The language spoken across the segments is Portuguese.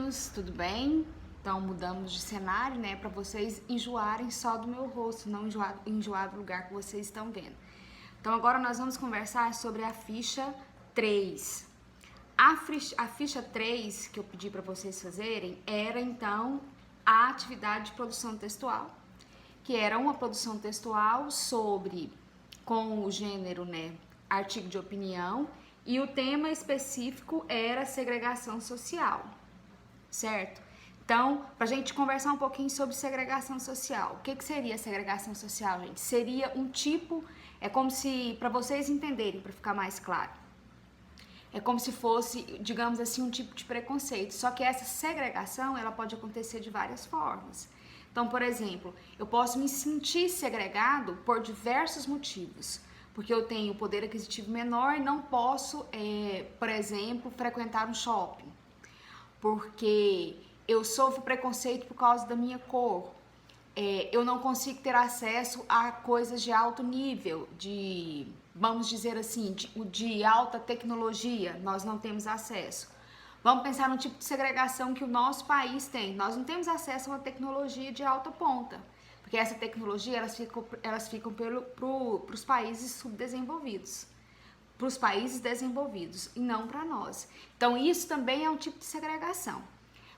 meninos, tudo bem? Então mudamos de cenário, né, para vocês enjoarem só do meu rosto, não enjoar do lugar que vocês estão vendo. Então agora nós vamos conversar sobre a ficha 3. A ficha 3 que eu pedi para vocês fazerem era então a atividade de produção textual, que era uma produção textual com o gênero, né, artigo de opinião, e o tema específico era segregação social, certo? Então, para a gente conversar um pouquinho sobre segregação social. O que seria segregação social, gente? Seria um tipo, é como se, para vocês entenderem, para ficar mais claro, é como se fosse, digamos assim, um tipo de preconceito. Só que essa segregação, ela pode acontecer de várias formas. Então, por exemplo, eu posso me sentir segregado por diversos motivos. Porque eu tenho poder aquisitivo menor e não posso, por exemplo, frequentar um shopping. Porque eu sofro preconceito por causa da minha cor. Eu não consigo ter acesso a coisas de alto nível, vamos dizer assim, de alta tecnologia, nós não temos acesso. Vamos pensar no tipo de segregação que o nosso país tem. Nós não temos acesso a uma tecnologia de alta ponta, porque essa tecnologia, elas ficam para os países subdesenvolvidos, para os países desenvolvidos, e não para nós. Então, isso também é um tipo de segregação.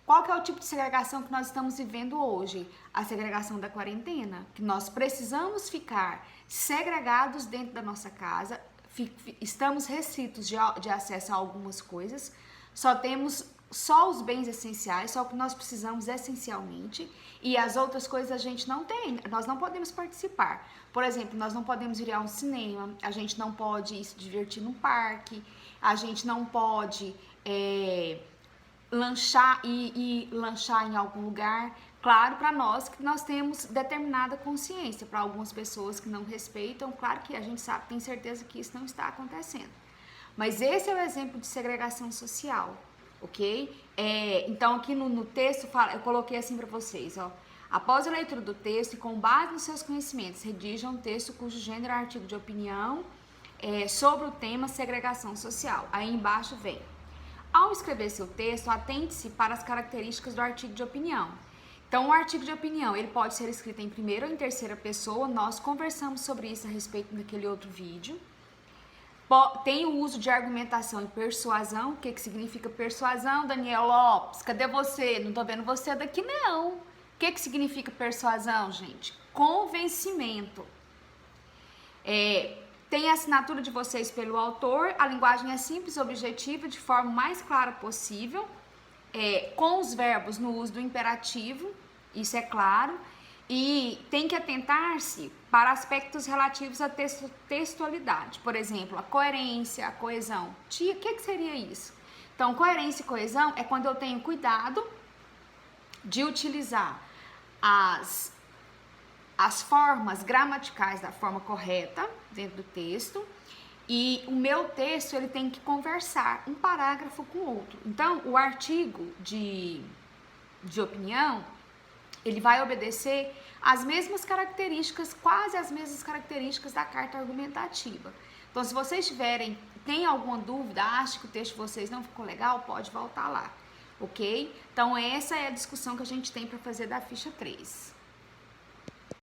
Qual que é o tipo de segregação que nós estamos vivendo hoje? A segregação da quarentena, que nós precisamos ficar segregados dentro da nossa casa, estamos restritos de acesso a algumas coisas, só temos só os bens essenciais, só o que nós precisamos essencialmente, e as outras coisas a gente não tem, nós não podemos participar. Por exemplo, nós não podemos ir a um cinema, a gente não pode se divertir num parque, a gente não pode lanchar em algum lugar. Claro, para nós que nós temos determinada consciência, para algumas pessoas que não respeitam, claro que a gente sabe, tem certeza que isso não está acontecendo. Mas esse é o exemplo de segregação social, ok? Então aqui no texto eu coloquei assim para vocês, ó. Após a leitura do texto e com base nos seus conhecimentos, redija um texto cujo gênero é artigo de opinião sobre o tema segregação social. Aí embaixo vem: ao escrever seu texto, atente-se para as características do artigo de opinião. Então, o artigo de opinião, ele pode ser escrito em primeira ou em terceira pessoa. Nós conversamos sobre isso a respeito naquele outro vídeo. Tem o uso de argumentação e persuasão. O que significa persuasão, Daniel Lopes? Cadê você? Não tô vendo você daqui, não. O que significa persuasão, gente? Convencimento. Tem a assinatura de vocês pelo autor, a linguagem é simples, objetiva, de forma mais clara possível, com os verbos no uso do imperativo, isso é claro, e tem que atentar-se para aspectos relativos à textualidade, por exemplo, a coerência, a coesão. Tia, o que seria isso? Então, coerência e coesão é quando eu tenho cuidado de utilizar as formas gramaticais da forma correta dentro do texto, e o meu texto ele tem que conversar um parágrafo com o outro. Então, o artigo de opinião, ele vai obedecer às mesmas características, quase as mesmas características da carta argumentativa. Então, se vocês tem alguma dúvida, acham que o texto de vocês não ficou legal, pode voltar lá, ok? Então, essa é a discussão que a gente tem para fazer da ficha 3.